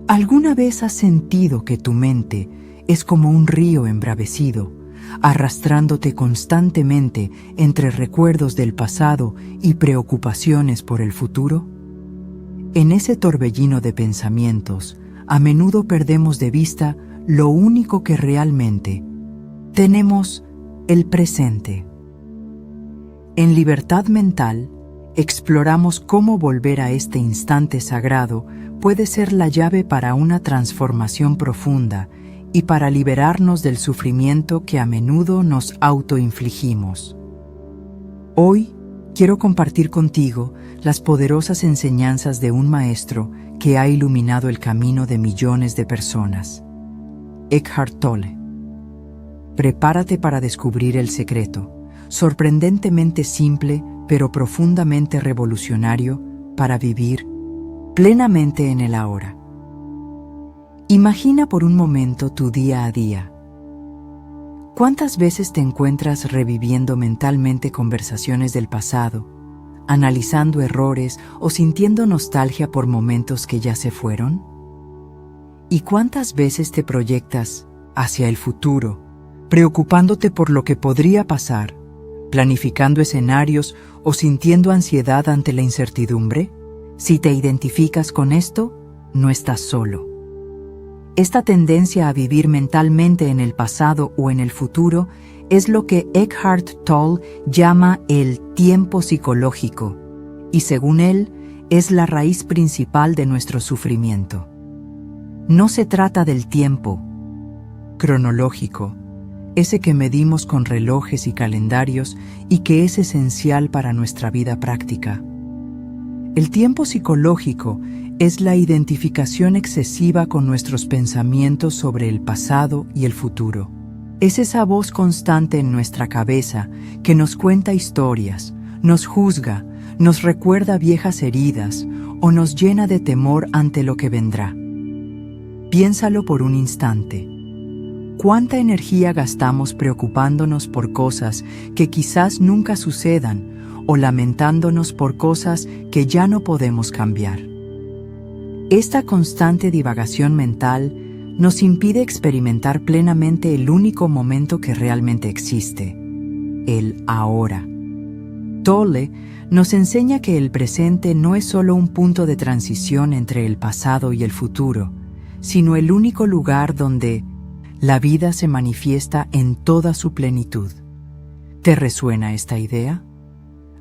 ¿Alguna vez has sentido que tu mente es como un río embravecido, arrastrándote constantemente entre recuerdos del pasado y preocupaciones por el futuro? En ese torbellino de pensamientos, a menudo perdemos de vista lo único que realmente tenemos: el presente. En Libertad Mental, exploramos cómo volver a este instante sagrado puede ser la llave para una transformación profunda y para liberarnos del sufrimiento que a menudo nos autoinfligimos. Hoy quiero compartir contigo las poderosas enseñanzas de un maestro que ha iluminado el camino de millones de personas, Eckhart Tolle. Prepárate para descubrir el secreto, sorprendentemente simple pero profundamente revolucionario para vivir plenamente en el ahora. Imagina por un momento tu día a día. ¿Cuántas veces te encuentras reviviendo mentalmente conversaciones del pasado, analizando errores o sintiendo nostalgia por momentos que ya se fueron? ¿Y cuántas veces te proyectas hacia el futuro, preocupándote por lo que podría pasar, planificando escenarios o sintiendo ansiedad ante la incertidumbre? Si te identificas con esto, no estás solo. Esta tendencia a vivir mentalmente en el pasado o en el futuro es lo que Eckhart Tolle llama el tiempo psicológico, y según él, es la raíz principal de nuestro sufrimiento. No se trata del tiempo cronológico, ese que medimos con relojes y calendarios y que es esencial para nuestra vida práctica. El tiempo psicológico es la identificación excesiva con nuestros pensamientos sobre el pasado y el futuro. Es esa voz constante en nuestra cabeza que nos cuenta historias, nos juzga, nos recuerda viejas heridas o nos llena de temor ante lo que vendrá. Piénsalo por un instante. ¿Cuánta energía gastamos preocupándonos por cosas que quizás nunca sucedan o lamentándonos por cosas que ya no podemos cambiar? Esta constante divagación mental nos impide experimentar plenamente el único momento que realmente existe, el ahora. Tolle nos enseña que el presente no es solo un punto de transición entre el pasado y el futuro, sino el único lugar donde la vida se manifiesta en toda su plenitud. ¿Te resuena esta idea?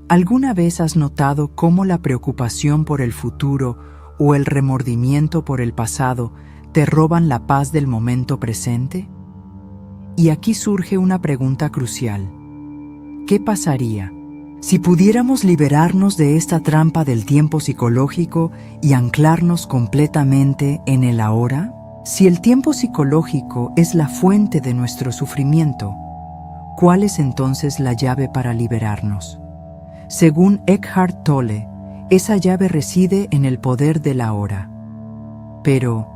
¿Alguna vez has notado cómo la preocupación por el futuro o el remordimiento por el pasado te roban la paz del momento presente? Y aquí surge una pregunta crucial. ¿Qué pasaría si pudiéramos liberarnos de esta trampa del tiempo psicológico y anclarnos completamente en el ahora? Si el tiempo psicológico es la fuente de nuestro sufrimiento, ¿cuál es entonces la llave para liberarnos? Según Eckhart Tolle, esa llave reside en el poder del ahora. Pero,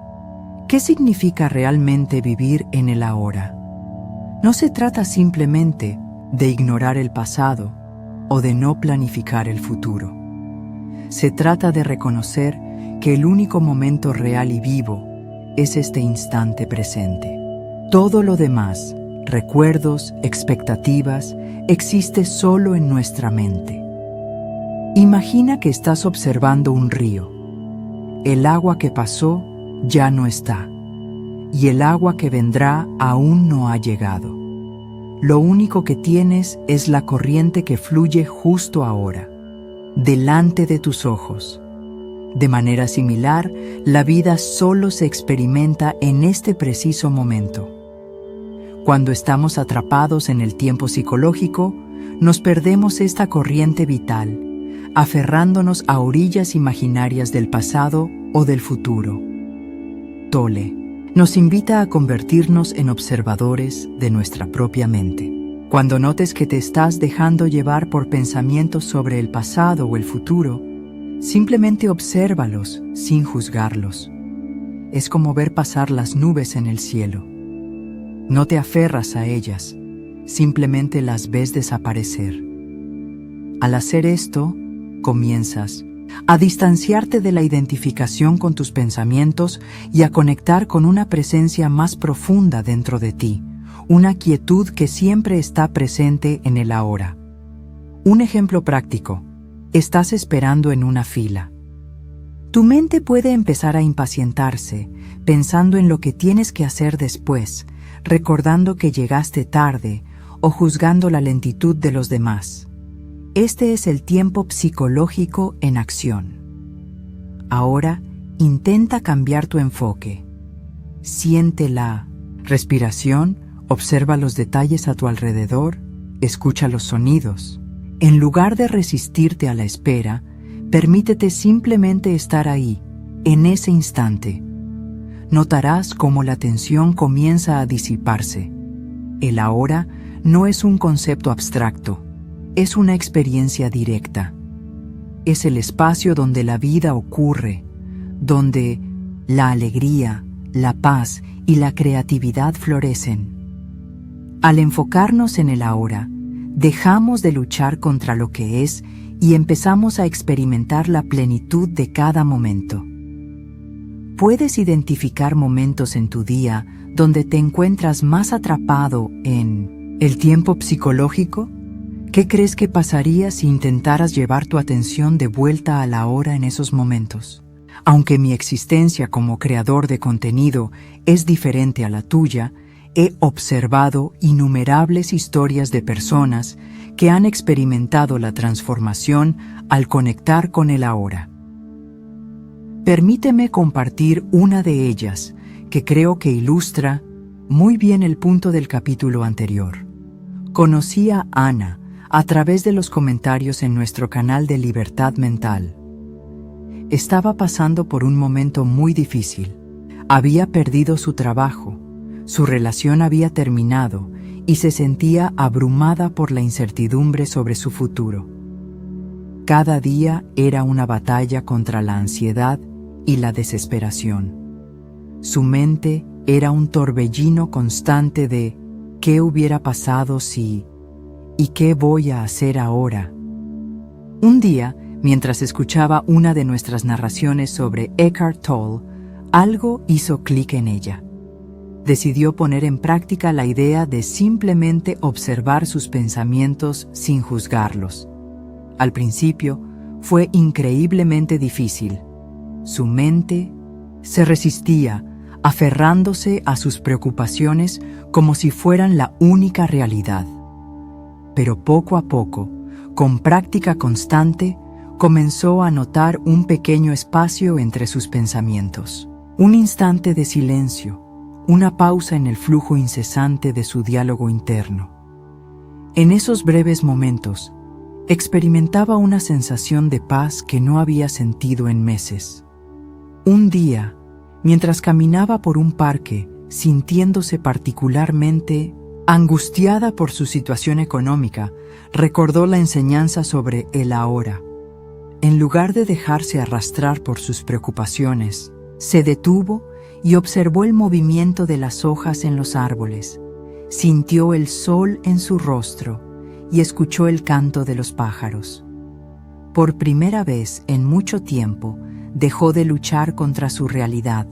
¿qué significa realmente vivir en el ahora? No se trata simplemente de ignorar el pasado o de no planificar el futuro. Se trata de reconocer que el único momento real y vivo es este instante presente. Todo lo demás, recuerdos, expectativas, existe solo en nuestra mente. Imagina que estás observando un río. El agua que pasó ya no está, y el agua que vendrá aún no ha llegado. Lo único que tienes es la corriente que fluye justo ahora, delante de tus ojos. De manera similar, la vida solo se experimenta en este preciso momento. Cuando estamos atrapados en el tiempo psicológico, nos perdemos esta corriente vital, aferrándonos a orillas imaginarias del pasado o del futuro. Tolle nos invita a convertirnos en observadores de nuestra propia mente. Cuando notes que te estás dejando llevar por pensamientos sobre el pasado o el futuro, simplemente obsérvalos sin juzgarlos. Es como ver pasar las nubes en el cielo. No te aferras a ellas, simplemente las ves desaparecer. Al hacer esto, comienzas a distanciarte de la identificación con tus pensamientos y a conectar con una presencia más profunda dentro de ti, una quietud que siempre está presente en el ahora. Un ejemplo práctico: estás esperando en una fila. Tu mente puede empezar a impacientarse, pensando en lo que tienes que hacer después, recordando que llegaste tarde o juzgando la lentitud de los demás. Este es el tiempo psicológico en acción. Ahora, intenta cambiar tu enfoque. Siente la respiración, observa los detalles a tu alrededor, escucha los sonidos. En lugar de resistirte a la espera, permítete simplemente estar ahí, en ese instante. Notarás cómo la tensión comienza a disiparse. El ahora no es un concepto abstracto, es una experiencia directa. Es el espacio donde la vida ocurre, donde la alegría, la paz y la creatividad florecen. Al enfocarnos en el ahora, dejamos de luchar contra lo que es y empezamos a experimentar la plenitud de cada momento. ¿Puedes identificar momentos en tu día donde te encuentras más atrapado en el tiempo psicológico? ¿Qué crees que pasaría si intentaras llevar tu atención de vuelta a la hora en esos momentos? Aunque mi existencia como creador de contenido es diferente a la tuya, he observado innumerables historias de personas que han experimentado la transformación al conectar con el ahora. Permíteme compartir una de ellas que creo que ilustra muy bien el punto del capítulo anterior. Conocí a Ana a través de los comentarios en nuestro canal de Libertad Mental. Estaba pasando por un momento muy difícil. Había perdido su trabajo, su relación había terminado y se sentía abrumada por la incertidumbre sobre su futuro. Cada día era una batalla contra la ansiedad y la desesperación. Su mente era un torbellino constante de ¿qué hubiera pasado si? ¿Y qué voy a hacer ahora? Un día, mientras escuchaba una de nuestras narraciones sobre Eckhart Tolle, algo hizo clic en ella. Decidió poner en práctica la idea de simplemente observar sus pensamientos sin juzgarlos. Al principio, fue increíblemente difícil. Su mente se resistía, aferrándose a sus preocupaciones como si fueran la única realidad. Pero poco a poco, con práctica constante, comenzó a notar un pequeño espacio entre sus pensamientos. Un instante de silencio, una pausa en el flujo incesante de su diálogo interno. En esos breves momentos, experimentaba una sensación de paz que no había sentido en meses. Un día, mientras caminaba por un parque, sintiéndose particularmente angustiada por su situación económica, recordó la enseñanza sobre el ahora. En lugar de dejarse arrastrar por sus preocupaciones, se detuvo y observó el movimiento de las hojas en los árboles, sintió el sol en su rostro y escuchó el canto de los pájaros. Por primera vez en mucho tiempo, dejó de luchar contra su realidad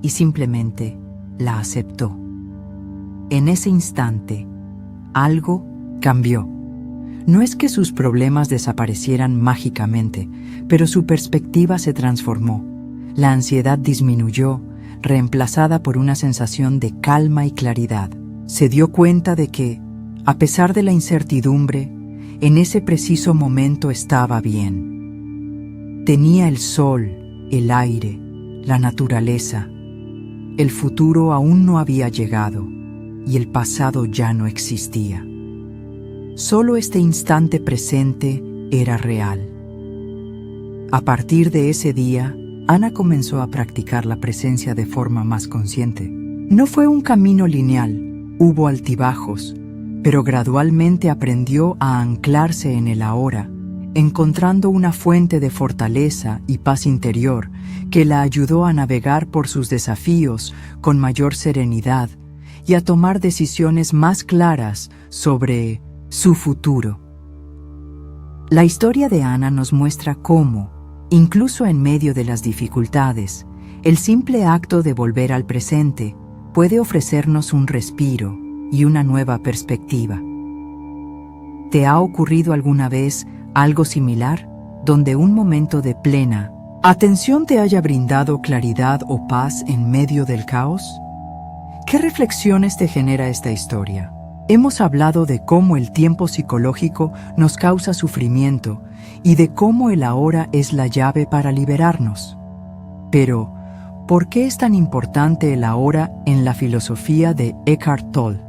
y simplemente la aceptó. En ese instante, algo cambió. No es que sus problemas desaparecieran mágicamente, pero su perspectiva se transformó. La ansiedad disminuyó, reemplazada por una sensación de calma y claridad. Se dio cuenta de que, a pesar de la incertidumbre, en ese preciso momento estaba bien. Tenía el sol, el aire, la naturaleza. El futuro aún no había llegado y el pasado ya no existía. Solo este instante presente era real. A partir de ese día, Ana comenzó a practicar la presencia de forma más consciente. No fue un camino lineal, hubo altibajos, pero gradualmente aprendió a anclarse en el ahora, encontrando una fuente de fortaleza y paz interior que la ayudó a navegar por sus desafíos con mayor serenidad y a tomar decisiones más claras sobre su futuro. La historia de Ana nos muestra cómo, Incluso en medio de las dificultades, el simple acto de volver al presente puede ofrecernos un respiro y una nueva perspectiva. ¿Te ha ocurrido alguna vez algo similar, donde un momento de plena atención te haya brindado claridad o paz en medio del caos? ¿Qué reflexiones te genera esta historia? Hemos hablado de cómo el tiempo psicológico nos causa sufrimiento y de cómo el ahora es la llave para liberarnos. Pero, ¿por qué es tan importante el ahora en la filosofía de Eckhart Tolle?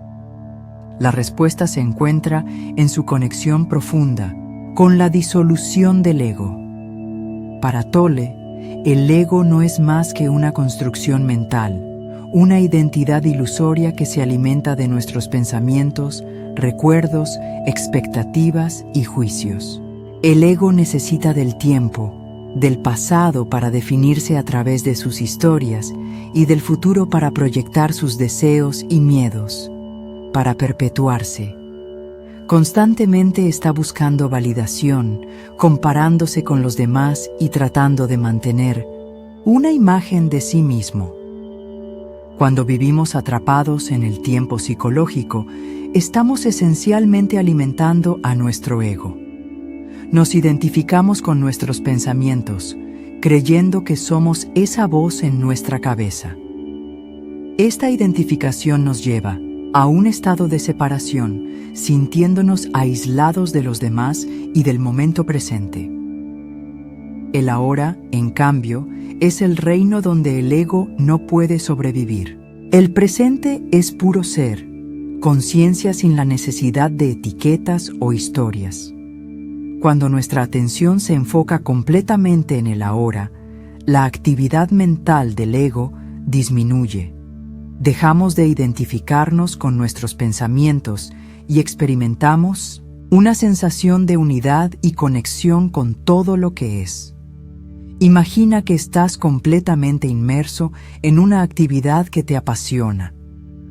La respuesta se encuentra en su conexión profunda con la disolución del ego. Para Tolle, el ego no es más que una construcción mental, una identidad ilusoria que se alimenta de nuestros pensamientos, recuerdos, expectativas y juicios. El ego necesita del tiempo, del pasado para definirse a través de sus historias y del futuro para proyectar sus deseos y miedos, para perpetuarse. Constantemente está buscando validación, comparándose con los demás y tratando de mantener una imagen de sí mismo. Cuando vivimos atrapados en el tiempo psicológico, estamos esencialmente alimentando a nuestro ego. Nos identificamos con nuestros pensamientos, creyendo que somos esa voz en nuestra cabeza. Esta identificación nos lleva a un estado de separación, sintiéndonos aislados de los demás y del momento presente. El ahora, en cambio, es el reino donde el ego no puede sobrevivir. El presente es puro ser, conciencia sin la necesidad de etiquetas o historias. Cuando nuestra atención se enfoca completamente en el ahora, la actividad mental del ego disminuye. Dejamos de identificarnos con nuestros pensamientos y experimentamos una sensación de unidad y conexión con todo lo que es. Imagina que estás completamente inmerso en una actividad que te apasiona,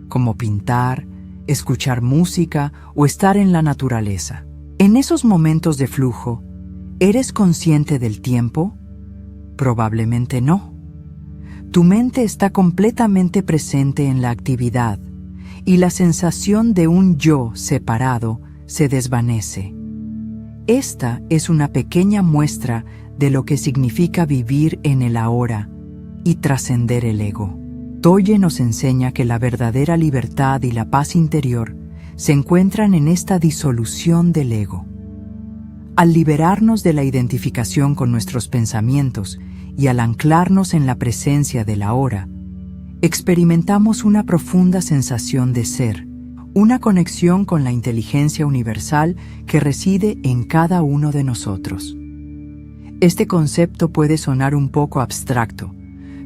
como pintar, escuchar música o estar en la naturaleza. En esos momentos de flujo, ¿eres consciente del tiempo? Probablemente no. Tu mente está completamente presente en la actividad y la sensación de un yo separado se desvanece. Esta es una pequeña muestra de lo que significa vivir en el ahora y trascender el ego. Tolle nos enseña que la verdadera libertad y la paz interior se encuentran en esta disolución del ego. Al liberarnos de la identificación con nuestros pensamientos y al anclarnos en la presencia del ahora, experimentamos una profunda sensación de ser, una conexión con la inteligencia universal que reside en cada uno de nosotros. Este concepto puede sonar un poco abstracto,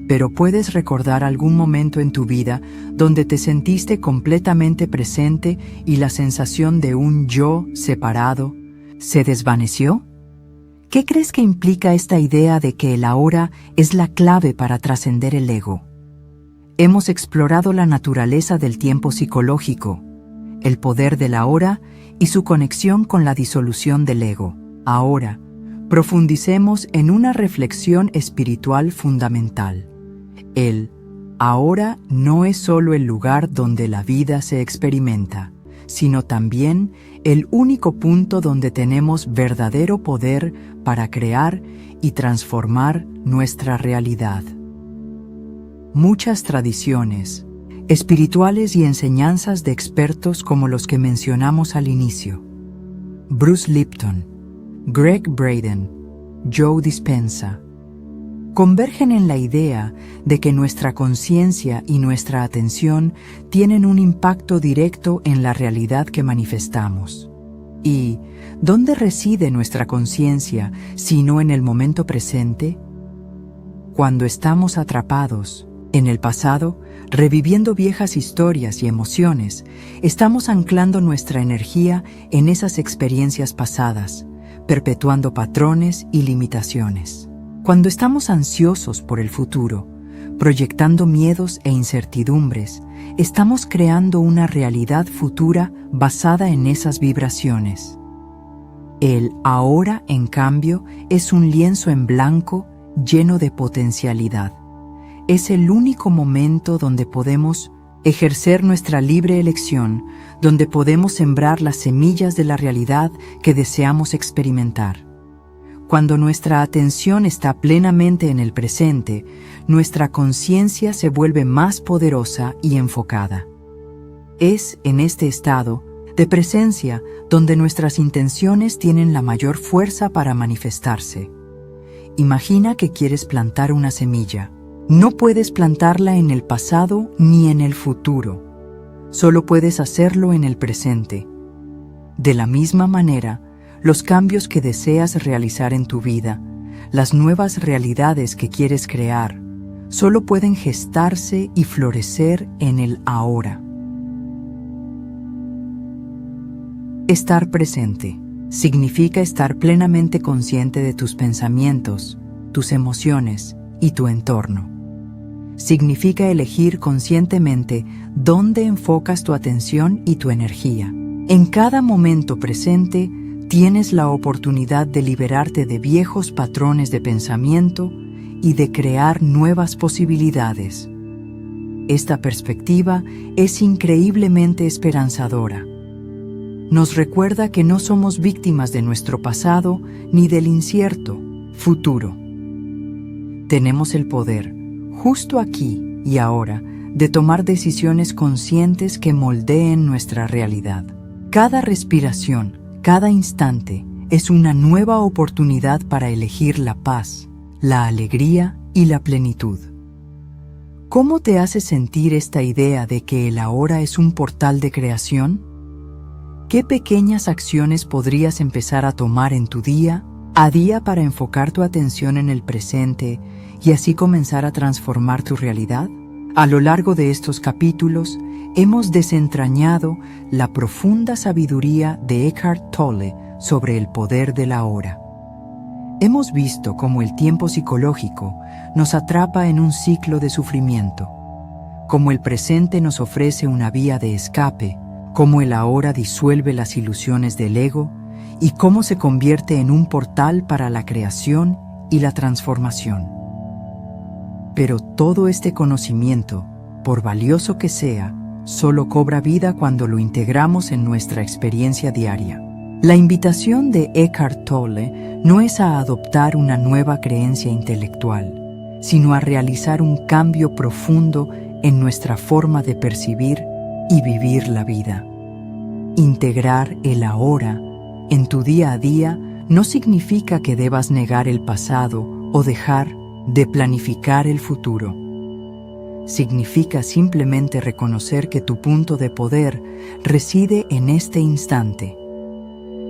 pero ¿puedes recordar algún momento en tu vida donde te sentiste completamente presente y la sensación de un yo separado se desvaneció? ¿Qué crees que implica esta idea de que el ahora es la clave para trascender el ego? Hemos explorado la naturaleza del tiempo psicológico, el poder del ahora y su conexión con la disolución del ego. Ahora, profundicemos en una reflexión espiritual fundamental. El ahora no es solo el lugar donde la vida se experimenta, sino también el único punto donde tenemos verdadero poder para crear y transformar nuestra realidad. Muchas tradiciones espirituales y enseñanzas de expertos como los que mencionamos al inicio, Bruce Lipton, Gregg Braden, Joe Dispenza, convergen en la idea de que nuestra conciencia y nuestra atención tienen un impacto directo en la realidad que manifestamos. ¿Y dónde reside nuestra conciencia sino en el momento presente? Cuando estamos atrapados en el pasado, reviviendo viejas historias y emociones, estamos anclando nuestra energía en esas experiencias pasadas, perpetuando patrones y limitaciones. Cuando estamos ansiosos por el futuro, proyectando miedos e incertidumbres, estamos creando una realidad futura basada en esas vibraciones. El ahora, en cambio, es un lienzo en blanco lleno de potencialidad. Es el único momento donde podemos ejercer nuestra libre elección, donde podemos sembrar las semillas de la realidad que deseamos experimentar. Cuando nuestra atención está plenamente en el presente, nuestra conciencia se vuelve más poderosa y enfocada. Es en este estado de presencia donde nuestras intenciones tienen la mayor fuerza para manifestarse. Imagina que quieres plantar una semilla. No puedes plantarla en el pasado ni en el futuro. Solo puedes hacerlo en el presente. De la misma manera, los cambios que deseas realizar en tu vida, las nuevas realidades que quieres crear, solo pueden gestarse y florecer en el ahora. Estar presente significa estar plenamente consciente de tus pensamientos, tus emociones y tu entorno. Significa elegir conscientemente dónde enfocas tu atención y tu energía. En cada momento presente, tienes la oportunidad de liberarte de viejos patrones de pensamiento y de crear nuevas posibilidades. Esta perspectiva es increíblemente esperanzadora. Nos recuerda que no somos víctimas de nuestro pasado ni del incierto futuro. Tenemos el poder, justo aquí y ahora, de tomar decisiones conscientes que moldeen nuestra realidad. Cada respiración, cada instante, es una nueva oportunidad para elegir la paz, la alegría y la plenitud. ¿Cómo te hace sentir esta idea de que el ahora es un portal de creación? ¿Qué pequeñas acciones podrías empezar a tomar en tu día a día para enfocar tu atención en el presente y así comenzar a transformar tu realidad? A lo largo de estos capítulos, hemos desentrañado la profunda sabiduría de Eckhart Tolle sobre el poder del ahora. Hemos visto cómo el tiempo psicológico nos atrapa en un ciclo de sufrimiento, cómo el presente nos ofrece una vía de escape, cómo el ahora disuelve las ilusiones del ego y cómo se convierte en un portal para la creación y la transformación. Pero todo este conocimiento, por valioso que sea, solo cobra vida cuando lo integramos en nuestra experiencia diaria. La invitación de Eckhart Tolle no es a adoptar una nueva creencia intelectual, sino a realizar un cambio profundo en nuestra forma de percibir y vivir la vida. Integrar el ahora en tu día a día no significa que debas negar el pasado o dejar de planificar el futuro. Significa simplemente reconocer que tu punto de poder reside en este instante.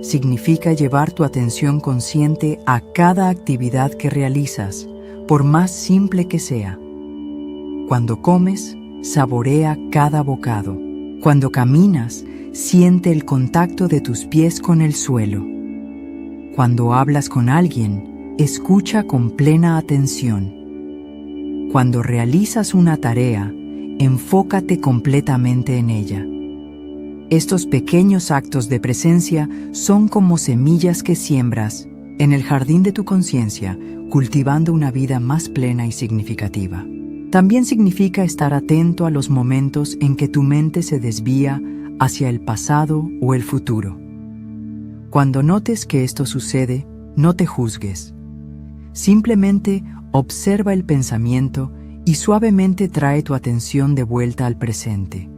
Significa llevar tu atención consciente a cada actividad que realizas, por más simple que sea. Cuando comes, saborea cada bocado. Cuando caminas, siente el contacto de tus pies con el suelo. Cuando hablas con alguien, escucha con plena atención. Cuando realizas una tarea, enfócate completamente en ella. Estos pequeños actos de presencia son como semillas que siembras en el jardín de tu conciencia, cultivando una vida más plena y significativa. También significa estar atento a los momentos en que tu mente se desvía hacia el pasado o el futuro. Cuando notes que esto sucede, no te juzgues. Simplemente observa el pensamiento y suavemente trae tu atención de vuelta al presente.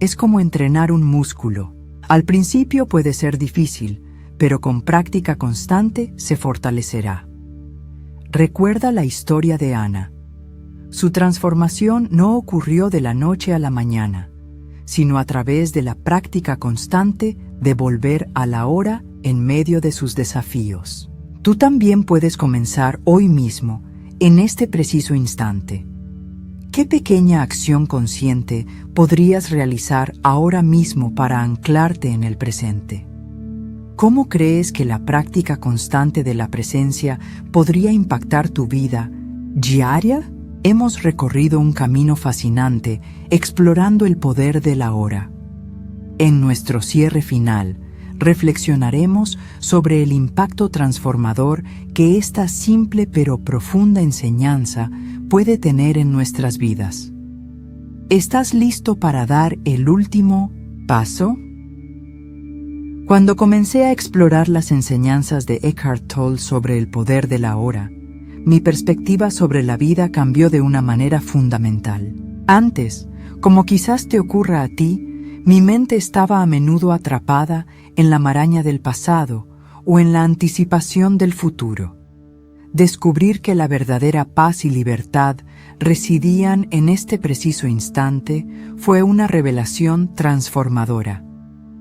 Es como entrenar un músculo. Al principio puede ser difícil, pero con práctica constante se fortalecerá. Recuerda la historia de Ana. Su transformación no ocurrió de la noche a la mañana, sino a través de la práctica constante de volver a la hora en medio de sus desafíos. Tú también puedes comenzar hoy mismo, en este preciso instante. ¿Qué pequeña acción consciente podrías realizar ahora mismo para anclarte en el presente? ¿Cómo crees que la práctica constante de la presencia podría impactar tu vida diaria? Hemos recorrido un camino fascinante explorando el poder del ahora. En nuestro cierre final, reflexionaremos sobre el impacto transformador que esta simple pero profunda enseñanza puede tener en nuestras vidas. ¿Estás listo para dar el último paso? Cuando comencé a explorar las enseñanzas de Eckhart Tolle sobre el poder de la hora, mi perspectiva sobre la vida cambió de una manera fundamental. Antes, como quizás te ocurra a ti, mi mente estaba a menudo atrapada en la maraña del pasado o en la anticipación del futuro. Descubrir que la verdadera paz y libertad residían en este preciso instante fue una revelación transformadora.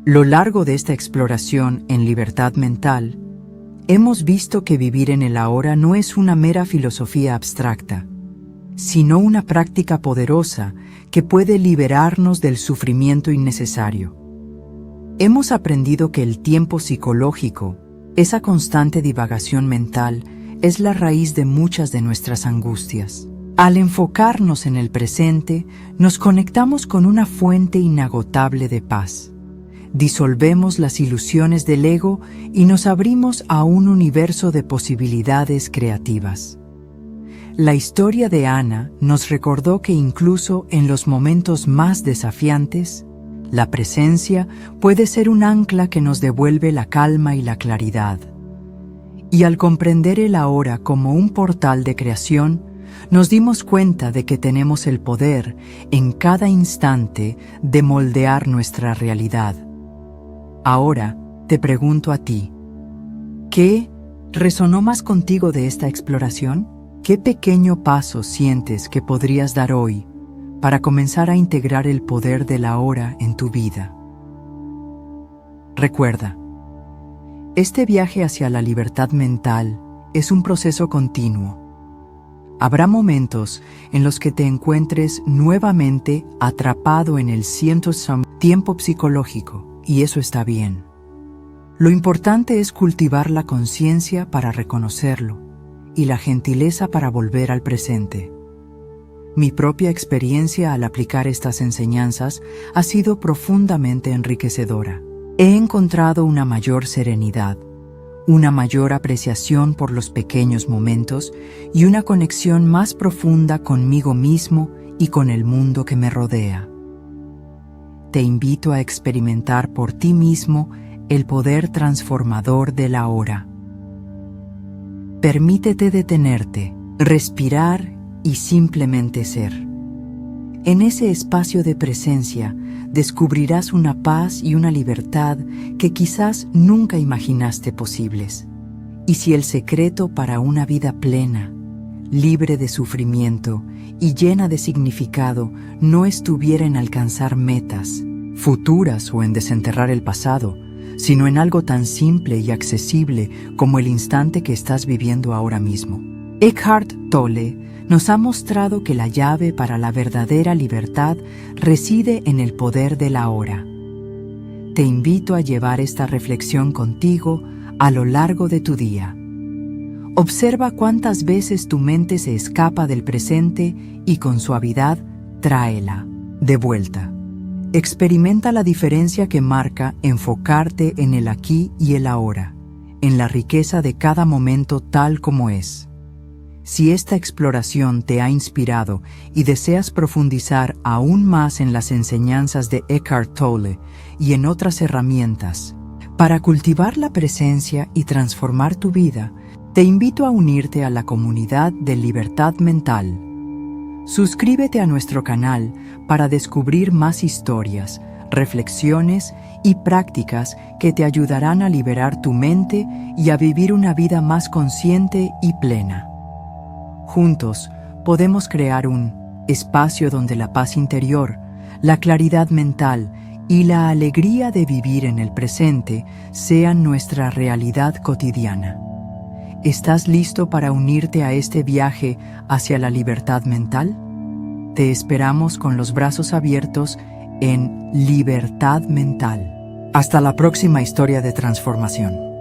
Lo largo de esta exploración en libertad mental, hemos visto que vivir en el ahora no es una mera filosofía abstracta, sino una práctica poderosa que puede liberarnos del sufrimiento innecesario. Hemos aprendido que el tiempo psicológico, esa constante divagación mental, es la raíz de muchas de nuestras angustias. Al enfocarnos en el presente, nos conectamos con una fuente inagotable de paz. Disolvemos las ilusiones del ego y nos abrimos a un universo de posibilidades creativas. La historia de Ana nos recordó que incluso en los momentos más desafiantes, la presencia puede ser un ancla que nos devuelve la calma y la claridad. Y al comprender el ahora como un portal de creación, nos dimos cuenta de que tenemos el poder en cada instante de moldear nuestra realidad. Ahora te pregunto a ti, ¿qué resonó más contigo de esta exploración? ¿Qué pequeño paso sientes que podrías dar hoy para comenzar a integrar el poder de la hora en tu vida? Recuerda, este viaje hacia la libertad mental es un proceso continuo. Habrá momentos en los que te encuentres nuevamente atrapado en el tiempo psicológico, y eso está bien. Lo importante es cultivar la conciencia para reconocerlo y la gentileza para volver al presente. Mi propia experiencia al aplicar estas enseñanzas ha sido profundamente enriquecedora. He encontrado una mayor serenidad, una mayor apreciación por los pequeños momentos y una conexión más profunda conmigo mismo y con el mundo que me rodea. Te invito a experimentar por ti mismo el poder transformador de la hora. Permítete detenerte, respirar y simplemente ser. En ese espacio de presencia descubrirás una paz y una libertad que quizás nunca imaginaste posibles. Y si el secreto para una vida plena, libre de sufrimiento y llena de significado no estuviera en alcanzar metas futuras o en desenterrar el pasado, sino en algo tan simple y accesible como el instante que estás viviendo ahora mismo. Eckhart Tolle nos ha mostrado que la llave para la verdadera libertad reside en el poder de la hora. Te invito a llevar esta reflexión contigo a lo largo de tu día. Observa cuántas veces tu mente se escapa del presente y con suavidad tráela de vuelta. Experimenta la diferencia que marca enfocarte en el aquí y el ahora, en la riqueza de cada momento tal como es. Si esta exploración te ha inspirado y deseas profundizar aún más en las enseñanzas de Eckhart Tolle y en otras herramientas para cultivar la presencia y transformar tu vida, te invito a unirte a la comunidad de Libertad Mental. Suscríbete a nuestro canal para descubrir más historias, reflexiones y prácticas que te ayudarán a liberar tu mente y a vivir una vida más consciente y plena. Juntos podemos crear un espacio donde la paz interior, la claridad mental y la alegría de vivir en el presente sean nuestra realidad cotidiana. ¿Estás listo para unirte a este viaje hacia la libertad mental? Te esperamos con los brazos abiertos en Libertad Mental. Hasta la próxima historia de transformación.